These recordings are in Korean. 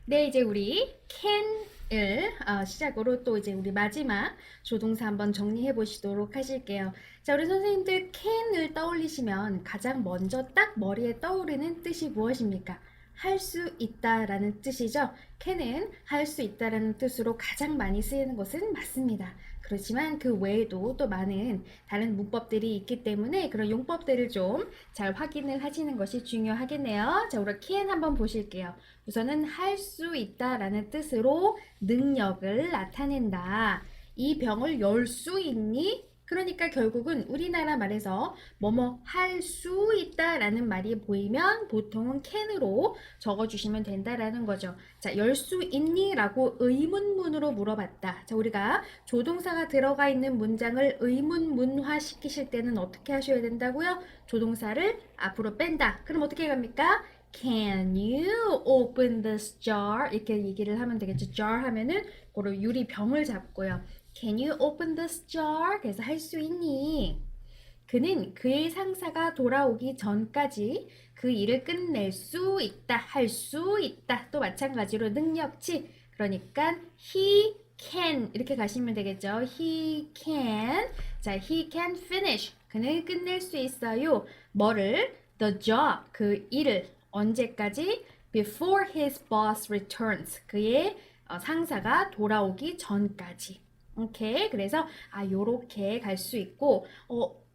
네, 이제 우리 can을 시작으로 또 이제 우리 마지막 조동사 한번 정리해 보시도록 하실게요. 자, 우리 선생님들 can을 떠올리시면 가장 먼저 딱 머리에 떠오르는 뜻이 무엇입니까? 할 수 있다라는 뜻이죠. can은 할 수 있다라는 뜻으로 가장 많이 쓰이는 것은 맞습니다. 그렇지만 그 외에도 또 많은 다른 문법들이 있기 때문에 그런 용법들을 좀 잘 확인을 하시는 것이 중요하겠네요. 자, 우리 can 한번 보실게요. 우선은 할 수 있다라는 뜻으로 능력을 나타낸다. 이 병을 열 수 있니? 그러니까 결국은 우리나라 말에서 뭐뭐 할 수 있다라는 말이 보이면 보통은 can으로 적어주시면 된다라는 거죠. 자, 열 수 있니? 라고 의문문으로 물어봤다. 자, 우리가 조동사가 들어가 있는 문장을 의문문화 시키실 때는 어떻게 하셔야 된다고요? 조동사를 앞으로 뺀다. 그럼 어떻게 갑니까? Can you open this jar? 이렇게 얘기를 하면 되겠죠. jar 하면은 그걸 유리병을 잡고요. Can you open this jar? 그래서 할 수 있니? 그는 그의 상사가 돌아오기 전까지 그 일을 끝낼 수 있다, 할 수 있다. 또 마찬가지로 능력치. 그러니까 he can 이렇게 가시면 되겠죠. He can. 자, he can finish. 그는 끝낼 수 있어요. 뭐를? The job. 그 일을. 언제까지? Before his boss returns. 그의 상사가 돌아오기 전까지. 오케이. 그래서 요렇게 갈 수 있고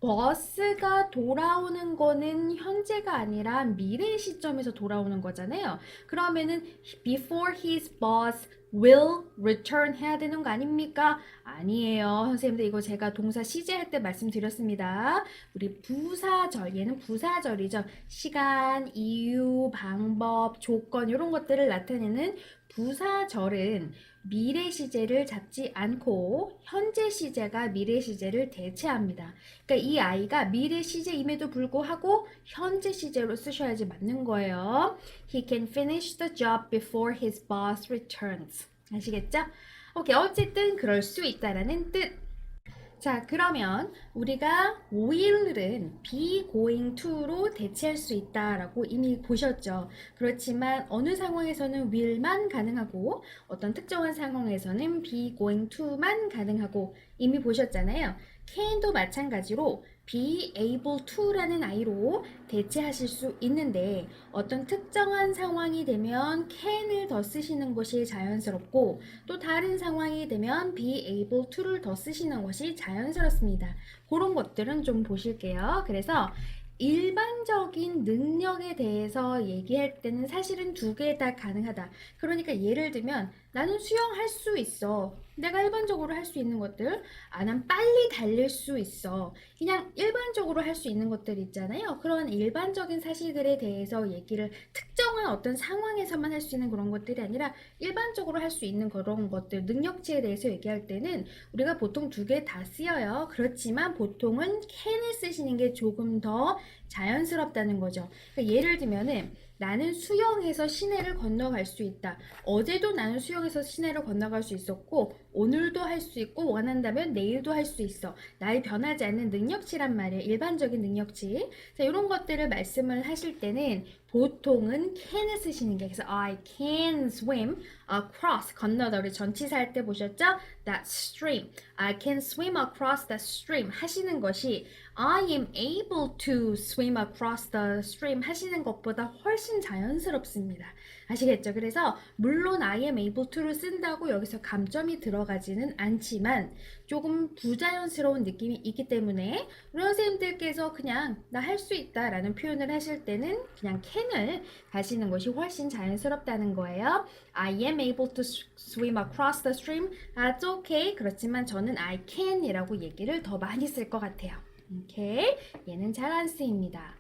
버스가 돌아오는 거는 현재가 아니라 미래 시점에서 돌아오는 거잖아요. 그러면은 before his boss will return 해야 되는 거 아닙니까? 아니에요. 선생님들 이거 제가 동사 시제할 때 말씀드렸습니다. 우리 부사절, 얘는 부사절이죠. 시간, 이유, 방법, 조건 이런 것들을 나타내는 부사절은 미래 시제를 잡지 않고 현재 시제가 미래 시제를 대체합니다. 그러니까 이 아이가 미래 시제임에도 불구하고 현재 시제로 쓰셔야지 맞는 거예요. He can finish the job before his boss returns. 아시겠죠? 오케이, 어쨌든 그럴 수 있다라는 뜻. 자, 그러면 우리가 will은 be going to로 대체할 수 있다라고 이미 보셨죠. 그렇지만 어느 상황에서는 will만 가능하고 어떤 특정한 상황에서는 be going to만 가능하고 이미 보셨잖아요. can도 마찬가지로 be able to라는 아이로 대체하실 수 있는데 어떤 특정한 상황이 되면 can을 더 쓰시는 것이 자연스럽고 또 다른 상황이 되면 be able to를 더 쓰시는 것이 자연스럽습니다. 그런 것들은 좀 보실게요. 그래서 일반적인 능력에 대해서 얘기할 때는 사실은 두 개 다 가능하다. 그러니까 예를 들면 나는 수영할 수 있어. 내가 일반적으로 할 수 있는 것들. 난 빨리 달릴 수 있어. 그냥 일반적으로 할 수 있는 것들 있잖아요. 그런 일반적인 사실들에 대해서 얘기를 특정한 어떤 상황에서만 할 수 있는 그런 것들이 아니라 일반적으로 할 수 있는 그런 것들, 능력치에 대해서 얘기할 때는 우리가 보통 두 개 다 쓰여요. 그렇지만 보통은 can을 쓰시는 게 조금 더 자연스럽다는 거죠. 그러니까 예를 들면은 나는 수영해서 시내를 건너갈 수 있다. 어제도 나는 수영해서 시내를 건너갈 수 있었고 오늘도 할 수 있고 원한다면 내일도 할 수 있어. 나의 변하지 않는 능력치란 말이에요. 일반적인 능력치. 자, 이런 것들을 말씀을 하실 때는 보통은 can을 쓰시는 게 그래서 I can swim across 건너다 우리 전치사 할 때 보셨죠? That stream. I can swim across that stream 하시는 것이 I am able to swim across the stream 하시는 것보다 훨씬 자연스럽습니다. 아시겠죠? 그래서 물론 I am able to를 쓴다고 여기서 감점이 들어가지는 않지만 조금 부자연스러운 느낌이 있기 때문에 우리 선생님들께서 그냥 나 할 수 있다 라는 표현을 하실 때는 그냥 can을 가시는 것이 훨씬 자연스럽다는 거예요. I am able to swim across the stream. That's okay. 그렇지만 저는 I can 이라고 얘기를 더 많이 쓸 것 같아요. 오케이. 얘는 잘 안 쓰입니다.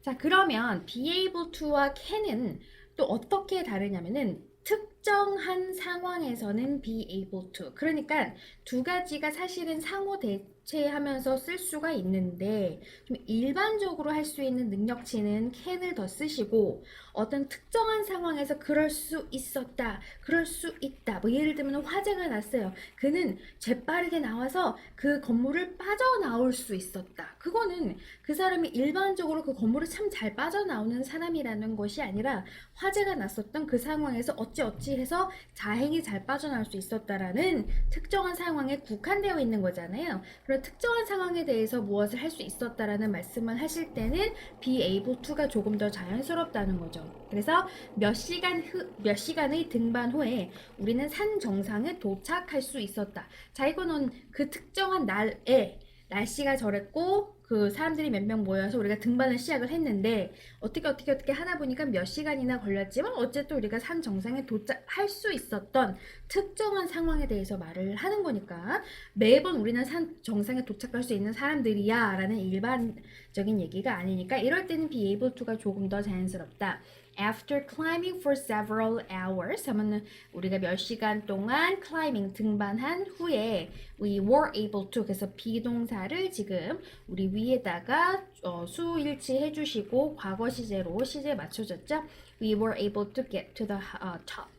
자, 그러면 be able to와 can은 또 어떻게 다르냐면은 특정한 상황에서는 be able to. 그러니까 두 가지가 사실은 상호 대체하면서 쓸 수가 있는데 좀 일반적으로 할 수 있는 능력치는 can을 더 쓰시고 어떤 특정한 상황에서 그럴 수 있었다, 그럴 수 있다. 뭐 예를 들면 화재가 났어요. 그는 재빠르게 나와서 그 건물을 빠져나올 수 있었다. 그거는 그 사람이 일반적으로 그 건물을 참 잘 빠져나오는 사람이라는 것이 아니라 화재가 났었던 그 상황에서 어찌어찌 해서 다행히 잘 빠져나올 수 있었다라는 특정한 상황에 국한되어 있는 거잖아요. 그런 특정한 상황에 대해서 무엇을 할 수 있었다라는 말씀을 하실 때는 be able to가 조금 더 자연스럽다는 거죠. 그래서 몇 시간의 등반 후에 우리는 산 정상에 도착할 수 있었다. 자, 이거는 그 특정한 날에 날씨가 저랬고 그 사람들이 몇 명 모여서 우리가 등반을 시작을 했는데 어떻게 하다 보니까 몇 시간이나 걸렸지만 어쨌든 우리가 산 정상에 도착할 수 있었던 특정한 상황에 대해서 말을 하는 거니까 매번 우리는 산 정상에 도착할 수 있는 사람들이야 라는 일반적인 얘기가 아니니까 이럴 때는 be able to가 조금 더 자연스럽다. After climbing for several hours 하면은 우리가 몇 시간 동안 climbing 등반한 후에 we were able to 그래서 비동사를 지금 우리 위에다가 수일치 해주시고 과거 시제로 시제 맞춰졌죠? We were able to get to the top.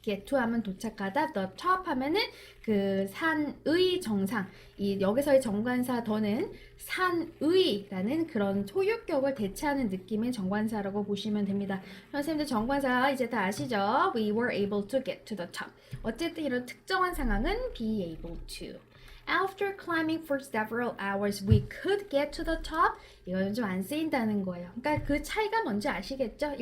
get to 하면 도착하다, the top 하면은 그 산의 정상. 이 여기서의 정관사 더는 산의라는 그런 소유격을 대체하는 느낌의 정관사라고 보시면 됩니다. 선생님들 정관사 이제 다 아시죠? We were able to get to the top. 어쨌든 이런 특정한 상황은 be able to. After climbing for several hours, we could get to the top. 이거는 좀 안 쓰인다는 거예요. 그러니까 그 차이가 뭔지 아시겠죠?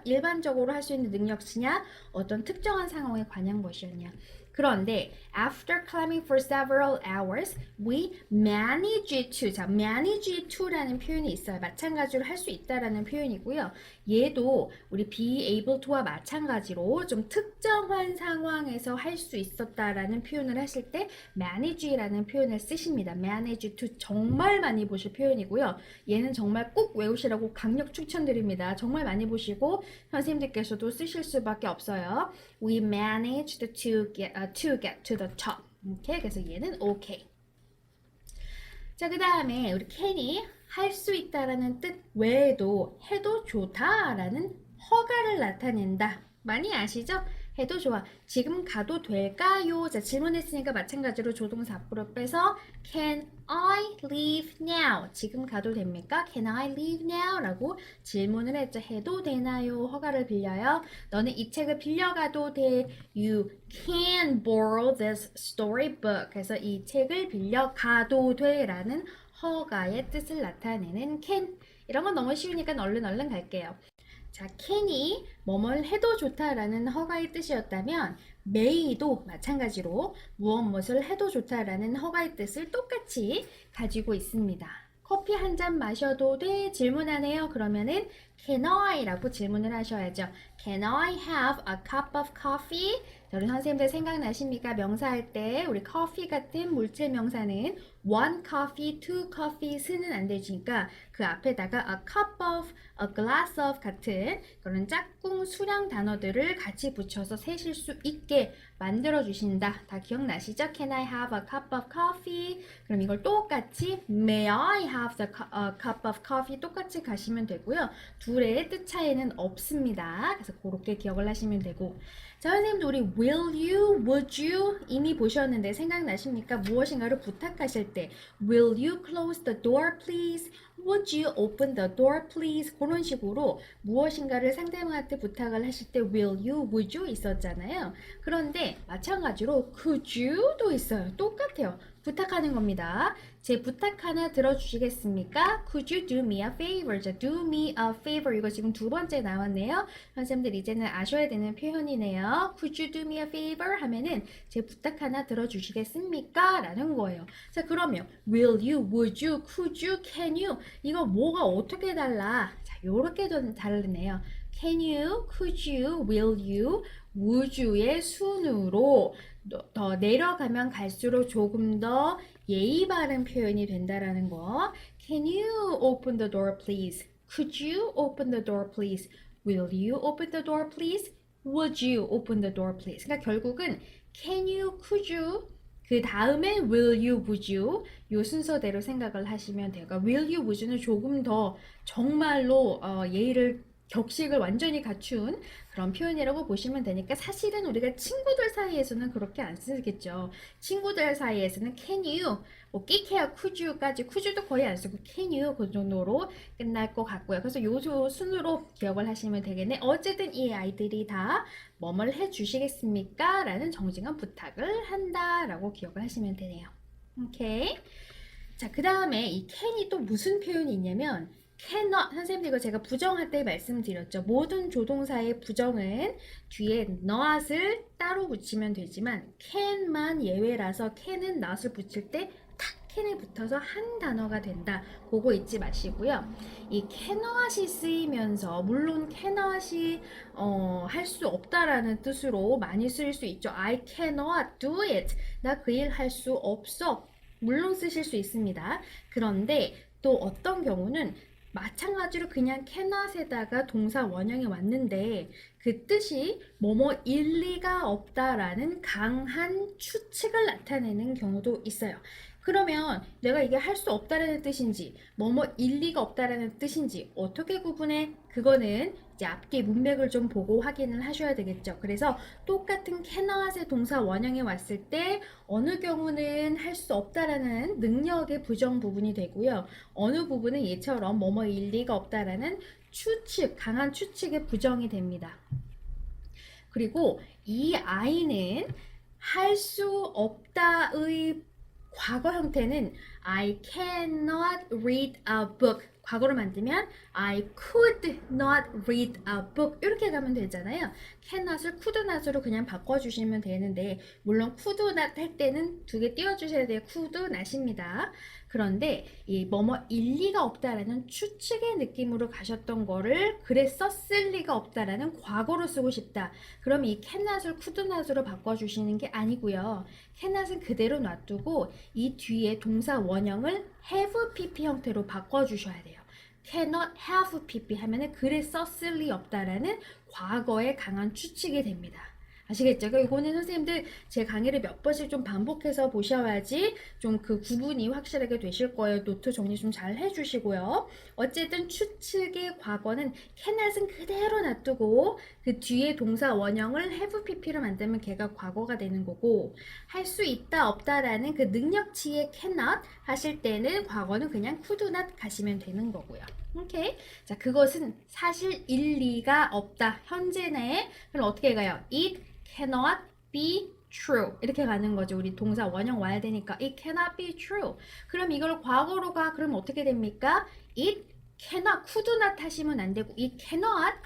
일반적으로 할 수 있는 능력치냐, 어떤 특정한 상황에 관한 것이었냐. 그런데 after climbing for several hours, we managed to. 자, manage to라는 표현이 있어요. 마찬가지로 할 수 있다라는 표현이고요. 얘도 우리 be able to와 마찬가지로 좀 특정한 상황에서 할 수 있었다라는 표현을 하실 때 manage라는 표현을 쓰십니다. manage to 정말 많이 보실 표현이고요. 얘는 정말 꼭 외우시라고 강력 추천드립니다. 정말 많이 보시고 선생님들께서도 쓰실 수밖에 없어요. We managed to get to the top. 오케이, 그래서 얘는 오케이. 자, 그 다음에 우리 can이 할 수 있다라는 뜻 외에도 해도 좋다라는 허가를 나타낸다. 많이 아시죠? 해도 좋아. 지금 가도 될까요? 자, 질문했으니까 마찬가지로 조동사 앞으로 빼서 Can I leave now? 지금 가도 됩니까? Can I leave now? 라고 질문을 했죠. 해도 되나요? 허가를 빌려요. 너는 이 책을 빌려가도 돼. You can borrow this storybook. 그래서 이 책을 빌려가도 돼 라는 허가의 뜻을 나타내는 can. 이런 건 너무 쉬우니까 얼른 갈게요. 자, can이 뭐뭘 해도 좋다라는 허가의 뜻이었다면 may도 마찬가지로 무엇을 해도 좋다라는 허가의 뜻을 똑같이 가지고 있습니다. 커피 한 잔 마셔도 돼? 질문하네요. 그러면은 Can I? 라고 질문을 하셔야죠. Can I have a cup of coffee? 우리 선생님들 생각나십니까? 명사할 때 우리 coffee 같은 물질 명사는 one coffee, two coffees는 안 되니까 그 앞에다가 a cup of, a glass of 같은 그런 짝꿍 수량 단어들을 같이 붙여서 세실 수 있게 만들어 주신다. 다 기억나시죠? Can I have a cup of coffee? 그럼 이걸 똑같이 May I have the cup of coffee? 똑같이 가시면 되고요. 둘의 뜻 차이는 없습니다. 그래서 그렇게 기억을 하시면 되고. 자, 선생님도 우리 will you, would you 이미 보셨는데 생각나십니까? 무엇인가를 부탁하실 때 will you close the door please? Would you open the door please? 그런 식으로 무엇인가를 상대방한테 부탁을 하실 때 will you, would you 있었잖아요. 그런데 마찬가지로 could you도 있어요. 똑같아요. 부탁하는 겁니다. 제 부탁 하나 들어주시겠습니까? Could you do me a favor? 자, do me a favor 이거 지금 두 번째 나왔네요. 선생님들 이제는 아셔야 되는 표현이네요. Could you do me a favor? 하면은 제 부탁 하나 들어주시겠습니까? 라는 거예요. 자, 그러면 will you, would you, could you, can you 이거 뭐가 어떻게 달라? 자, 요렇게 좀 다르네요. Can you, could you, will you, would you의 순으로 더 내려가면 갈수록 조금 더 예의 바른 표현이 된다라는 거. Can you open the door please? Could you open the door please? Will you open the door please? Would you open the door please? 그러니까 결국은 can you, could you 그 다음에 will you, would you 요 순서대로 생각을 하시면 돼요. 그러니까 will you, would you는 조금 더 정말로 예의를 격식을 완전히 갖춘 그런 표현이라고 보시면 되니까 사실은 우리가 친구들 사이에서는 그렇게 안 쓰겠죠. 친구들 사이에서는 can you, 뭐 끼케야 could you까지 could you도 거의 안 쓰고 can you 그 정도로 끝날 것 같고요. 그래서 요 순으로 기억을 하시면 되겠네. 어쨌든 이 아이들이 다 뭐뭘 해주시겠습니까? 라는 정직한 부탁을 한다라고 기억을 하시면 되네요. 오케이. 자, 그 다음에 이 can이 또 무슨 표현이 있냐면 cannot, 선생님들 이거 제가 부정할 때 말씀드렸죠. 모든 조동사의 부정은 뒤에 not을 따로 붙이면 되지만 can만 예외라서 can은 not을 붙일 때 탁 can에 붙어서 한 단어가 된다. 그거 잊지 마시고요. 이 cannot이 쓰이면서 물론 cannot이 할 수 없다라는 뜻으로 많이 쓰일 수 있죠. I cannot do it. 나 그 일 할 수 없어. 물론 쓰실 수 있습니다. 그런데 또 어떤 경우는 마찬가지로 그냥 cannot에다가 동사 원형이 왔는데 그 뜻이 뭐뭐 일리가 없다라는 강한 추측을 나타내는 경우도 있어요. 그러면 내가 이게 할 수 없다라는 뜻인지 뭐뭐 일리가 없다라는 뜻인지 어떻게 구분해? 그거는 이제 앞뒤 문맥을 좀 보고 확인을 하셔야 되겠죠. 그래서 똑같은 cannot의 동사 원형이 왔을 때 어느 경우는 할 수 없다라는 능력의 부정 부분이 되고요. 어느 부분은 얘처럼 뭐뭐 일리가 없다라는 추측, 강한 추측의 부정이 됩니다. 그리고 이 아이는 할 수 없다의 과거 형태는 I cannot read a book. 과거로 만들면 I could not read a book 이렇게 가면 되잖아요. cannot을 could not으로 그냥 바꿔주시면 되는데 물론 could not 할 때는 두 개 띄워주셔야 돼요. could not입니다. 그런데 이 뭐뭐 일리가 없다라는 추측의 느낌으로 가셨던 거를 그래 썼을 리가 없다라는 과거로 쓰고 싶다. 그럼 이 cannot을 could not으로 바꿔주시는 게 아니고요. cannot은 그대로 놔두고 이 뒤에 동사 원형을 have pp 형태로 바꿔주셔야 돼요. cannot have pp 하면은 그래 썼을 리 없다라는 과거의 강한 추측이 됩니다. 아시겠죠? 이거는 선생님들 제 강의를 몇 번씩 좀 반복해서 보셔야지 좀 그 구분이 확실하게 되실 거예요. 노트 정리 좀 잘 해주시고요. 어쨌든 추측의 과거는 cannot은 그대로 놔두고 그 뒤에 동사 원형을 have pp로 만들면 걔가 과거가 되는 거고 할 수 있다 없다라는 그 능력치의 cannot 하실 때는 과거는 그냥 could not 가시면 되는 거고요. 오케이. 자, 그것은 사실 일리가 없다. 현재 내에 그럼 어떻게 가요? It cannot be true. 이렇게 가는 거죠. 우리 동사 원형 와야 되니까 it cannot be true. 그럼 이걸 과거로 가. 그럼 어떻게 됩니까? It cannot, could not 하시면 안 되고 it cannot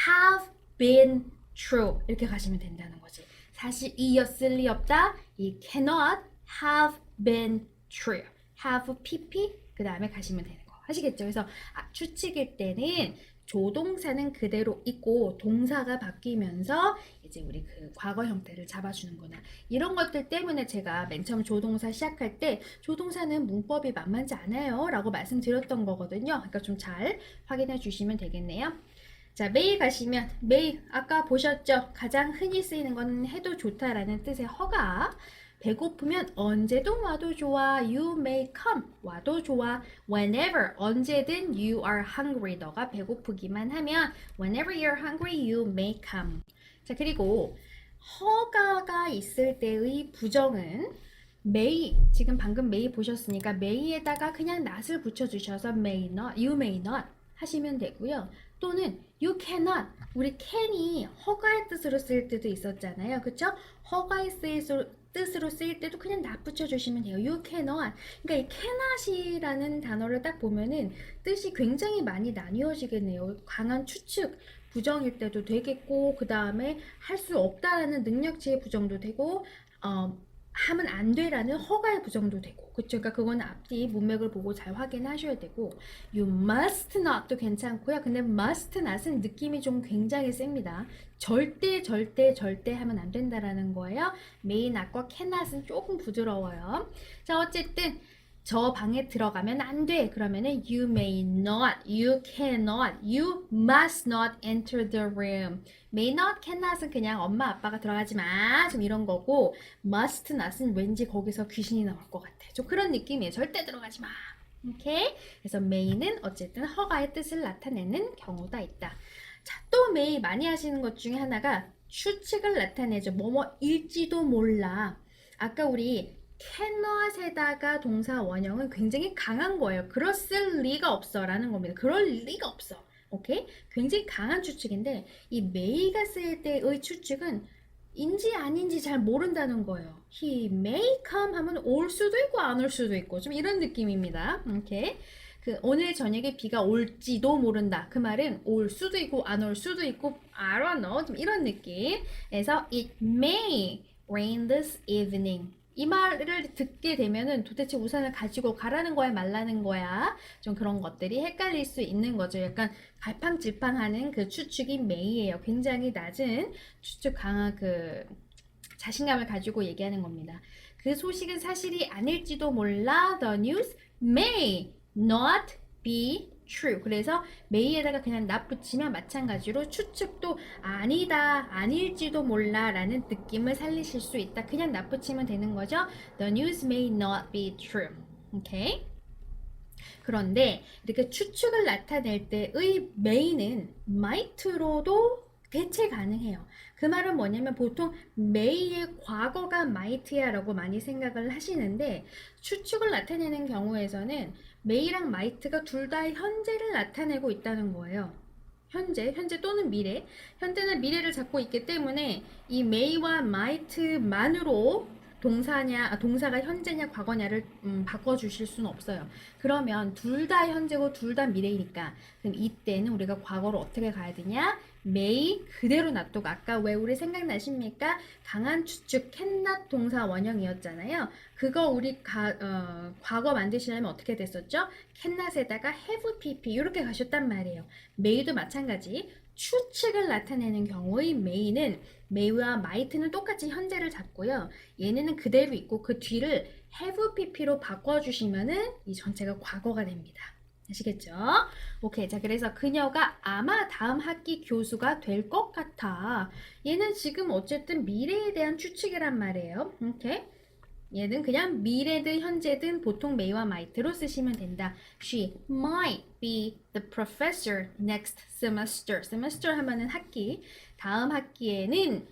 have been true. 이렇게 가시면 된다는 거지. 사실 이였을 리 없다. It cannot have been true. have pp 그 다음에 가시면 되는 거. 아시겠죠? 그래서 추측일 때는 조동사는 그대로 있고 동사가 바뀌면서 이제 우리 그 과거 형태를 잡아주는구나. 이런 것들 때문에 제가 맨 처음 조동사 시작할 때 조동사는 문법이 만만치 않아요 라고 말씀드렸던 거거든요. 그러니까 좀 잘 확인해 주시면 되겠네요. 자, may 가시면 may 아까 보셨죠? 가장 흔히 쓰이는 건 해도 좋다라는 뜻의 허가. 배고프면 언제든 와도 좋아. You may come. 와도 좋아. Whenever. 언제든 you are hungry. 너가 배고프기만 하면 whenever you're hungry, you may come. 자, 그리고 허가가 있을 때의 부정은 may. 지금 방금 may 보셨으니까 may에다가 그냥 not을 붙여주셔서 may not, you may not 하시면 되고요. 또는 you cannot. 우리 can이 허가의 뜻으로 쓰일 때도 있었잖아요. 그쵸? 허가의 뜻으로 쓰일 때도 그냥 not 붙여주시면 돼요. You cannot. 그러니까 이 cannot이라는 단어를 딱 보면은 뜻이 굉장히 많이 나뉘어지겠네요. 강한 추측, 부정일 때도 되겠고, 그 다음에 할 수 없다라는 능력치의 부정도 되고, 하면 안 돼라는 허가의 부정도 되고, 그쵸? 그러니까 그거는 앞뒤 문맥을 보고 잘 확인하셔야 되고, you must not도 괜찮고요. 근데 must not은 느낌이 좀 굉장히 셉니다. 절대 하면 안 된다라는 거예요. may not과 cannot은 조금 부드러워요. 자, 어쨌든 저 방에 들어가면 안 돼. 그러면은 you may not, you cannot, you must not enter the room. may not, cannot은 그냥 엄마 아빠가 들어가지 마. 좀 이런 거고 must not은 왠지 거기서 귀신이 나올 것 같아. 좀 그런 느낌이에요. 절대 들어가지 마. 오케이? 그래서 may는 어쨌든 허가의 뜻을 나타내는 경우가 있다. 자, 또 매일 많이 하시는 것 중에 하나가 추측을 나타내죠. 뭐뭐일지도 몰라. 아까 우리 cannot에다가 동사 원형은 굉장히 강한 거예요. 그랬을 리가 없어 라는 겁니다. 그럴 리가 없어. 오케이? 굉장히 강한 추측인데 이 may가 쓰일 때의 추측은 인지 아닌지 잘 모른다는 거예요. He may come 하면 올 수도 있고 안 올 수도 있고 좀 이런 느낌입니다. 오케이? 그 오늘 저녁에 비가 올지도 모른다. 그 말은 올 수도 있고 안 올 수도 있고 I don't know 좀 이런 느낌. 그래서 it may rain this evening. 이 말을 듣게 되면은 도대체 우산을 가지고 가라는 거야 말라는 거야 좀 그런 것들이 헷갈릴 수 있는 거죠. 약간 갈팡질팡하는 그 추측이 may예요. 굉장히 낮은 추측 강한 그 자신감을 가지고 얘기하는 겁니다. 그 소식은 사실이 아닐지도 몰라. The news may not be true. 그래서 may에다가 그냥 not 붙이면 마찬가지로 추측도 아니다, 아닐지도 몰라 라는 느낌을 살리실 수 있다. 그냥 not 붙이면 되는 거죠. The news may not be true. 오케이? 그런데 이렇게 추측을 나타낼 때의 may는 might로도 대체 가능해요. 그 말은 뭐냐면 보통 may의 과거가 might야 라고 많이 생각을 하시는데 추측을 나타내는 경우에서는 may랑 might가 둘 다 현재를 나타내고 있다는 거예요. 현재 또는 미래, 현재나 미래를 잡고 있기 때문에 이 may와 might만으로 동사가 현재냐 과거냐를 바꿔주실 수는 없어요. 그러면 둘 다 현재고 둘 다 미래이니까 그럼 이때는 우리가 과거로 어떻게 가야 되냐? may 그대로 놔두고 아까 왜 우리 생각나십니까? 강한 추측 cannot 동사 원형이었잖아요. 그거 우리 과거 만드시려면 어떻게 됐었죠? cannot에다가 have pp 이렇게 가셨단 말이에요. may도 마찬가지. 추측을 나타내는 경우의 may는 may와 might는 똑같이 현재를 잡고요. 얘네는 그대로 있고 그 뒤를 have pp로 바꿔주시면은 이 전체가 과거가 됩니다. 아시겠죠? 오케이. 자, 그래서 그녀가 아마 다음 학기 교수가 될 것 같아. 얘는 지금 어쨌든 미래에 대한 추측이란 말이에요. 오케이. 얘는 그냥 미래든 현재든 보통 may와 might로 쓰시면 된다. She might be the professor next semester. semester 하면은 학기. 다음 학기에는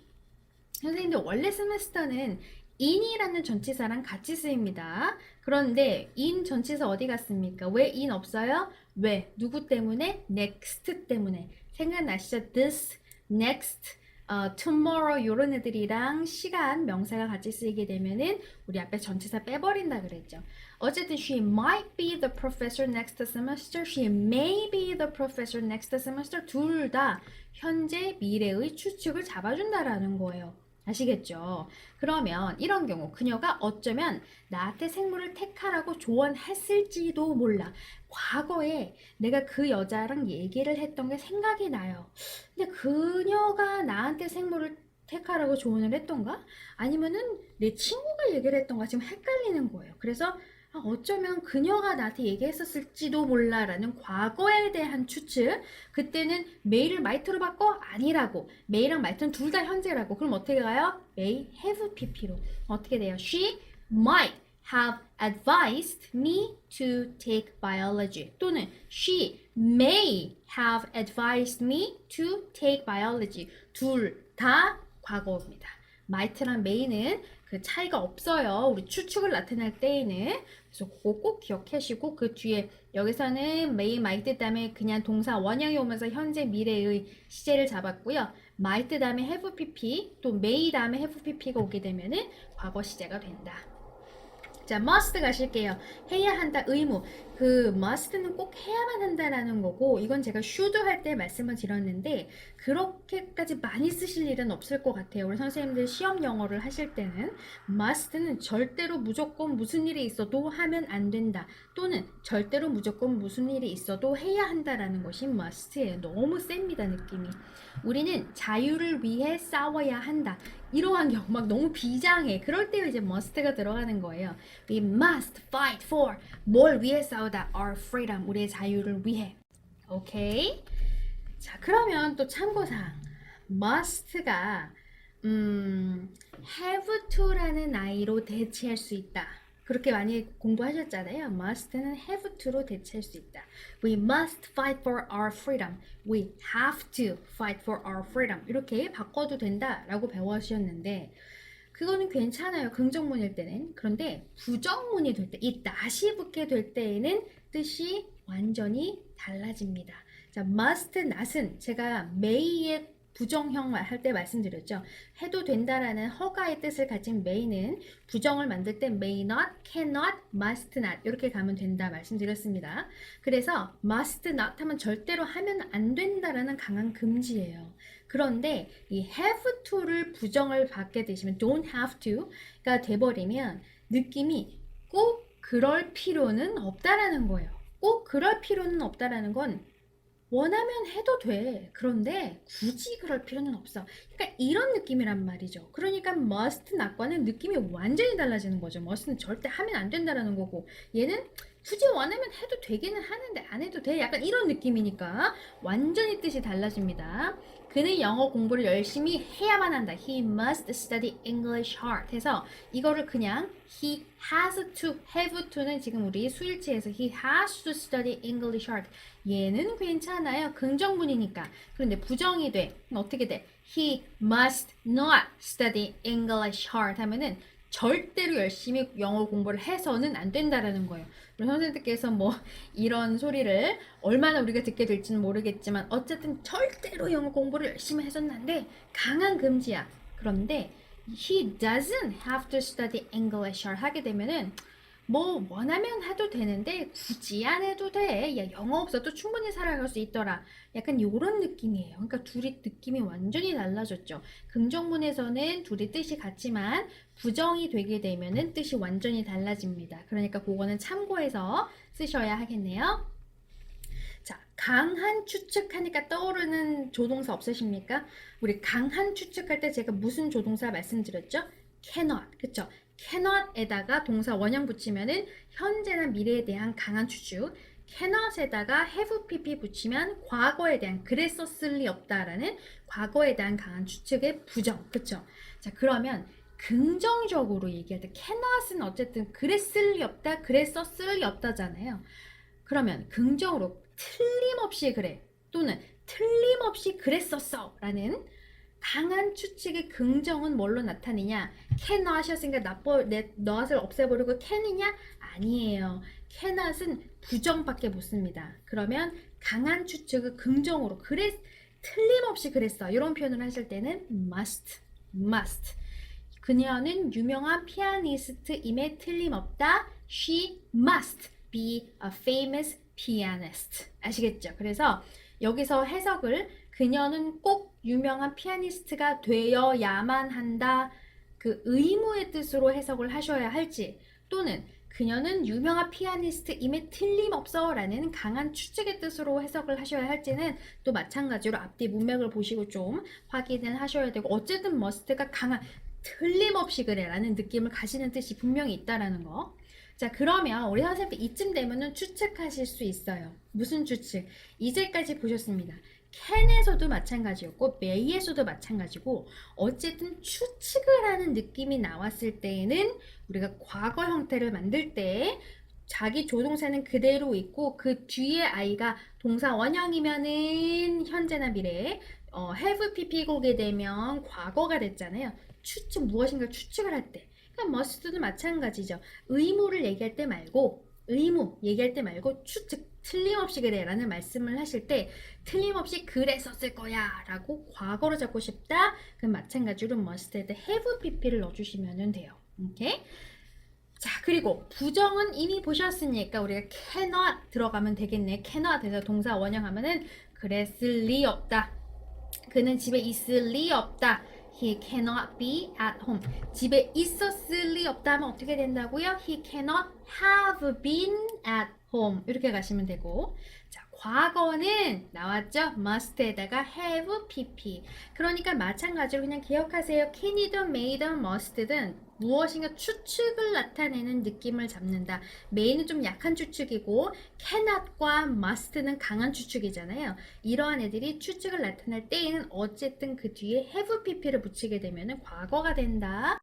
선생님들 원래 semester는 in이라는 전치사랑 같이 쓰입니다. 그런데 in 전치사 어디 갔습니까? 왜 in 없어요? 왜? 누구 때문에? next 때문에. 생각나시죠? this, next, tomorrow 이런 애들이랑 시간, 명사가 같이 쓰이게 되면은 우리 앞에 전치사 빼버린다 그랬죠. 어쨌든 she might be the professor next semester, she may be the professor next semester 둘 다 현재 미래의 추측을 잡아준다라는 거예요. 아시겠죠? 그러면 이런 경우 그녀가 어쩌면 나한테 생물을 택하라고 조언했을지도 몰라. 과거에 내가 그 여자랑 얘기를 했던 게 생각이 나요. 근데 그녀가 나한테 생물을 택하라고 조언을 했던가? 아니면은 내 친구가 얘기를 했던가? 지금 헷갈리는 거예요. 그래서 어쩌면 그녀가 나한테 얘기했었을지도 몰라라는 과거에 대한 추측. 그때는 may를 might로 바꿔? 아니라고. may랑 might는 둘 다 현재라고. 그럼 어떻게 가요? may have pp로. 어떻게 돼요? She might have advised me to take biology. 또는 she may have advised me to take biology. 둘 다 과거입니다. might랑 may는 그 차이가 없어요. 우리 추측을 나타낼 때에는. 그래서 그거 꼭 기억하시고 그 뒤에 여기서는 may, might 다음에 그냥 동사 원형이 오면서 현재 미래의 시제를 잡았고요. might 다음에 have pp 또 may 다음에 have pp가 오게 되면은 과거 시제가 된다. 자, must 가실게요. 해야 한다, 의무. 그 must는 꼭 해야만 한다라는 거고 이건 제가 should 할 때 말씀을 드렸는데 그렇게까지 많이 쓰실 일은 없을 것 같아요. 우리 선생님들 시험 영어를 하실 때는 must는 절대로 무조건 무슨 일이 있어도 하면 안 된다. 또는 절대로 무조건 무슨 일이 있어도 해야 한다라는 것이 must예요. 너무 셉니다, 느낌이. 우리는 자유를 위해 싸워야 한다. 이러한 경우 막 너무 비장해. 그럴 때 이제 must가 들어가는 거예요. We must fight for 뭘 위해 싸우다? Our freedom, 우리의 자유를 위해. 오케이? 자, 그러면 또 참고사항. must가 have to라는 아이로 대체할 수 있다. 그렇게 많이 공부하셨잖아요. must는 have to로 대체할 수 있다. We must fight for our freedom. We have to fight for our freedom. 이렇게 바꿔도 된다라고 배워주셨는데 그거는 괜찮아요. 긍정문일 때는. 그런데 부정문이 될 때, 이 not이 붙게 될 때에는 뜻이 완전히 달라집니다. 자, must, not은 제가 may의 부정형 할 때 말씀드렸죠. 해도 된다라는 허가의 뜻을 가진 may는 부정을 만들 때 may not, cannot, must not 이렇게 가면 된다 말씀드렸습니다. 그래서 must not 하면 절대로 하면 안 된다라는 강한 금지예요. 그런데 이 have to를 부정을 받게 되시면 don't have to가 돼버리면 느낌이 꼭 그럴 필요는 없다라는 거예요. 꼭 그럴 필요는 없다라는 건 원하면 해도 돼. 그런데 굳이 그럴 필요는 없어. 그러니까 이런 느낌이란 말이죠. 그러니까 must not과는 느낌이 완전히 달라지는 거죠. must는 절대 하면 안 된다라는 거고 얘는 굳이 원하면 해도 되기는 하는데 안 해도 돼. 약간 이런 느낌이니까 완전히 뜻이 달라집니다. 그는 영어 공부를 열심히 해야만 한다. He must study English hard. 해서 이거를 그냥 he has to, have to는 지금 우리 수일치에서 he has to study English hard. 얘는 괜찮아요. 긍정문이니까. 그런데 부정이 돼. 어떻게 돼? He must not study English hard 하면은 절대로 열심히 영어 공부를 해서는 안 된다라는 거예요. 우리 선생님께서 뭐 이런 소리를 얼마나 우리가 듣게 될지는 모르겠지만 어쨌든 절대로 영어 공부를 열심히 해서는 안 돼. 강한 금지야. 그런데 he doesn't have to study English hard 하게 되면은 뭐 원하면 해도 되는데 굳이 안 해도 돼. 야, 영어 없어도 충분히 살아갈 수 있더라. 약간 요런 느낌이에요. 그러니까 둘이 느낌이 완전히 달라졌죠. 긍정문에서는 둘이 뜻이 같지만 부정이 되게 되면은 뜻이 완전히 달라집니다. 그러니까 그거는 참고해서 쓰셔야 하겠네요. 자, 강한 추측하니까 떠오르는 조동사 없으십니까? 우리 강한 추측할 때 제가 무슨 조동사 말씀드렸죠? cannot, 그쵸? cannot에다가 동사 원형 붙이면은 현재나 미래에 대한 강한 추측, cannot에다가 have pp 붙이면 과거에 대한 그랬었을 리 없다라는 과거에 대한 강한 추측의 부정, 그쵸? 자, 그러면 긍정적으로 얘기할 때 cannot은 어쨌든 그랬을 리 없다, 그랬었을 리 없다잖아요. 그러면 긍정으로 틀림없이 그래 또는 틀림없이 그랬었어 라는 강한 추측의 긍정은 뭘로 나타내냐? cannot 하셨으니까 not을 없애버리고 can이냐? 아니에요. cannot은 부정밖에 못 씁니다. 그러면 강한 추측을 긍정으로 틀림없이 그랬어 이런 표현을 하실 때는 must. 그녀는 유명한 피아니스트임에 틀림없다. She must be a famous pianist. 아시겠죠? 그래서 여기서 해석을 그녀는 꼭 유명한 피아니스트가 되어야만 한다. 그 의무의 뜻으로 해석을 하셔야 할지 또는 그녀는 유명한 피아니스트임에 틀림없어 라는 강한 추측의 뜻으로 해석을 하셔야 할지는 또 마찬가지로 앞뒤 문맥을 보시고 좀 확인을 하셔야 되고 어쨌든 must가 강한 틀림없이 그래 라는 느낌을 가지는 뜻이 분명히 있다라는 거. 자, 그러면 우리 선생님도 이쯤 되면은 추측하실 수 있어요. 무슨 추측? 이제까지 보셨습니다. can에서도 마찬가지였고 may에서도 마찬가지고 어쨌든 추측을 하는 느낌이 나왔을 때에는 우리가 과거 형태를 만들 때 자기 조동사는 그대로 있고 그 뒤에 아이가 동사 원형이면은 현재나 미래에 have pp가 오게 되면 과거가 됐잖아요. 무엇인가 추측을 할 때. 그러니까 must도 마찬가지죠. 의무를 얘기할 때 말고 의무 얘기할 때 말고 추측 틀림없이 그래 라는 말씀을 하실 때 틀림없이 그랬었을 거야 라고 과거로 잡고 싶다. 그럼 마찬가지로 must에 have pp를 넣어주시면 돼요. 오케이? 자, 그리고 부정은 이미 보셨으니까 우리가 cannot 들어가면 되겠네. cannot 해서 동사 원형하면은 그랬을 리 없다. 그는 집에 있을 리 없다. He cannot be at home. 집에 있었을 리 없다 하면 어떻게 된다고요? He cannot have been at home. 이렇게 가시면 되고. 자, 과거는 나왔죠? must에다가 have pp. 그러니까 마찬가지로 그냥 기억하세요. can이든 may든 must든 무엇인가 추측을 나타내는 느낌을 잡는다. may는 좀 약한 추측이고 cannot과 must는 강한 추측이잖아요. 이러한 애들이 추측을 나타낼 때에는 어쨌든 그 뒤에 have pp를 붙이게 되면 과거가 된다.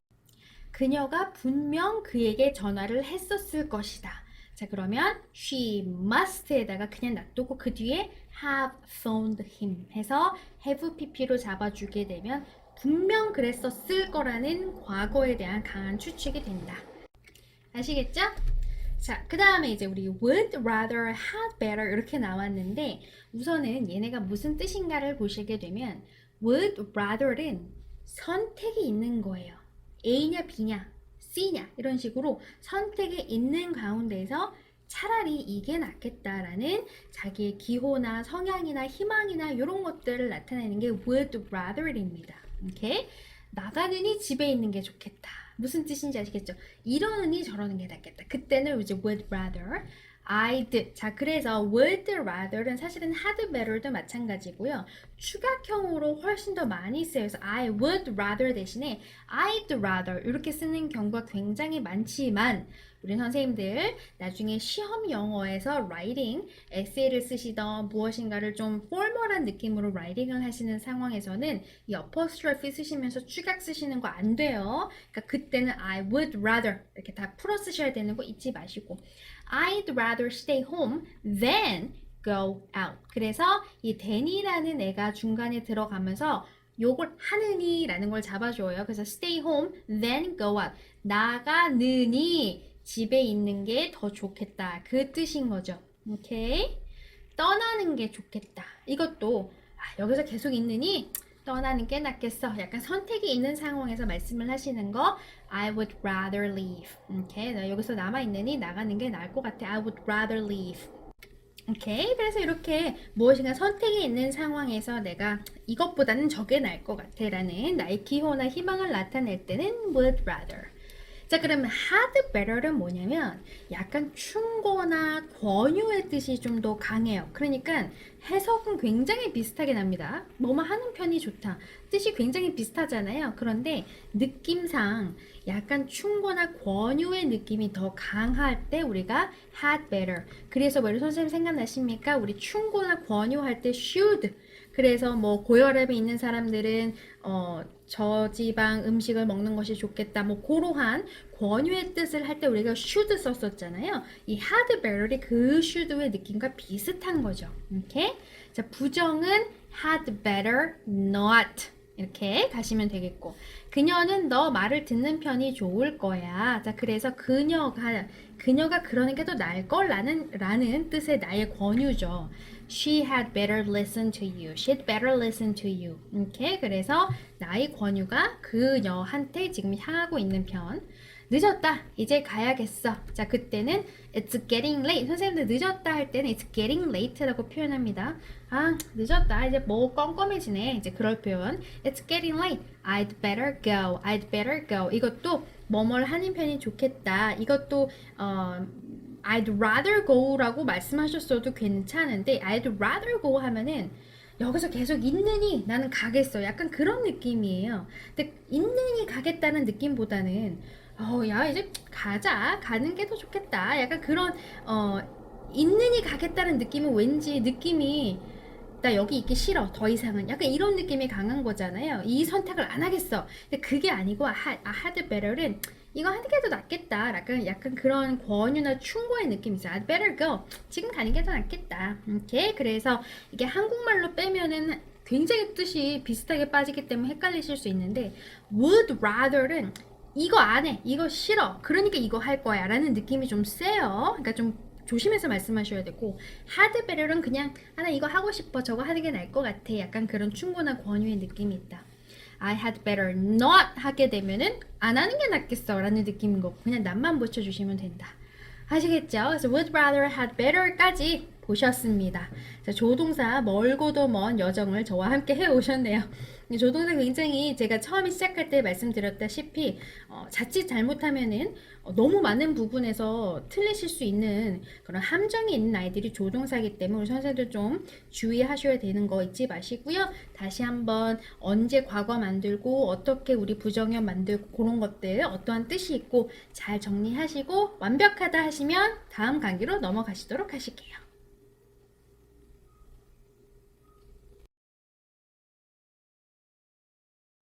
그녀가 분명 그에게 전화를 했었을 것이다. 자, 그러면 she must에다가 그냥 놔두고 그 뒤에 have phoned him 해서 have pp로 잡아주게 되면 분명 그랬었을 거라는 과거에 대한 강한 추측이 된다. 아시겠죠? 자, 그 다음에 이제 우리 would rather, had better 이렇게 나왔는데 우선은 얘네가 무슨 뜻인가를 보시게 되면 would rather는 선택이 있는 거예요. A냐 B냐 C냐 이런 식으로 선택이 있는 가운데에서 차라리 이게 낫겠다라는 자기의 기호나 성향이나 희망이나 이런 것들을 나타내는 게 would rather입니다. 오케이? 나가느니 집에 있는 게 좋겠다. 무슨 뜻인지 아시겠죠? 이러느니 저러는 게 낫겠다. 그때는 이제 would rather, I'd. 자, 그래서 would rather는 사실은 had better도 마찬가지고요. 추각형으로 훨씬 더 많이 쓰여요. 그래서 I would rather 대신에 I'd rather 이렇게 쓰는 경우가 굉장히 많지만 우리 선생님들 나중에 시험 영어에서 writing, 에세이를 쓰시던 무엇인가를 좀 포멀한 느낌으로 writing을 하시는 상황에서는 이 apostrophe 쓰시면서 추각 쓰시는 거 안 돼요. 그러니까 그때는 I would rather 이렇게 다 풀어 쓰셔야 되는 거 잊지 마시고 I'd rather stay home than go out. 그래서 이 than이라는 애가 중간에 들어가면서 요걸 하느니 라는 걸 잡아줘요. 그래서 stay home than go out. 나가느니 집에 있는 게 더 좋겠다. 그 뜻인 거죠. 오케이? 떠나는 게 좋겠다. 이것도 여기서 계속 있느니 떠나는 게 낫겠어. 약간 선택이 있는 상황에서 말씀을 하시는 거 I would rather leave. 오케이? 나 여기서 남아있느니 나가는 게 나을 것 같아. I would rather leave. 오케이? 그래서 이렇게 무엇인가 선택이 있는 상황에서 내가 이것보다는 저게 나을 것 같아 라는 나의 기호나 희망을 나타낼 때는 would rather. 자, 그러면 had better는 뭐냐면 약간 충고나 권유의 뜻이 좀 더 강해요. 그러니까 해석은 굉장히 비슷하게 납니다. 뭐뭐 하는 편이 좋다. 뜻이 굉장히 비슷하잖아요. 그런데 느낌상 약간 충고나 권유의 느낌이 더 강할 때 우리가 had better. 그래서 뭐 선생님 생각나십니까? 우리 충고나 권유할 때 should. 그래서 뭐 고혈압이 있는 사람들은 저지방 음식을 먹는 것이 좋겠다. 뭐 그러한 권유의 뜻을 할 때 우리가 should 썼었잖아요. 이 had better이 그 should의 느낌과 비슷한 거죠. 오케이? 자, 부정은 had better not. 이렇게 가시면 되겠고 그녀는 너 말을 듣는 편이 좋을 거야. 자, 그래서 그녀가 그러는 게 더 나을 거라는 뜻의 나의 권유죠. She had better listen to you. She'd better listen to you. 이렇게 그래서 나의 권유가 그녀한테 지금 향하고 있는 편. 늦었다. 이제 가야겠어. 자, 그때는 it's getting late. 선생님들 늦었다 할 때는 it's getting late라고 표현합니다. 아, 늦었다. 이제 뭐 껌껌해지네. 이제 그럴 표현. It's getting late. I'd better go. I'd better go. 이것도 뭐뭘 하는 편이 좋겠다. 이것도 I'd rather go라고 말씀하셨어도 괜찮은데 I'd rather go 하면은 여기서 계속 있느니 나는 가겠어. 약간 그런 느낌이에요. 근데 있느니 가겠다는 느낌보다는 야, 이제 가자. 가는 게 더 좋겠다. 약간 그런 있느니 가겠다는 느낌은 왠지 느낌이 나 여기 있기 싫어. 더 이상은. 약간 이런 느낌이 강한 거잖아요. 이 선택을 안 하겠어. 근데 그게 아니고 had better는 이거 하는 게 더 낫겠다. 약간 그런 권유나 충고의 느낌이 있어요. I'd better go. 지금 가는 게 더 낫겠다. 이렇게. 그래서 이게 한국말로 빼면은 굉장히 뜻이 비슷하게 빠지기 때문에 헷갈리실 수 있는데 would rather는 이거 안 해. 이거 싫어. 그러니까 이거 할 거야. 라는 느낌이 좀 세요. 그러니까 좀 조심해서 말씀하셔야 되고 had better는 그냥 나 이거 하고 싶어. 저거 하는 게 나을 것 같아. 약간 그런 충고나 권유의 느낌이 있다. I had better not 하게 되면은 안 하는 게 낫겠어 라는 느낌인 거고 그냥 남만 붙여주시면 된다. 아시겠죠? 그래서 would rather, had better까지 보셨습니다. 자, 조동사 멀고도 먼 여정을 저와 함께 해오셨네요. 조동사 굉장히 제가 처음에 시작할 때 말씀드렸다시피 자칫 잘못하면은 너무 많은 부분에서 틀리실 수 있는 그런 함정이 있는 아이들이 조동사이기 때문에 우리 선생님들 좀 주의하셔야 되는 거 잊지 마시고요. 다시 한번 언제 과거 만들고 어떻게 우리 부정형 만들고 그런 것들 어떠한 뜻이 있고 잘 정리하시고 완벽하다 하시면 다음 강의로 넘어가시도록 하실게요.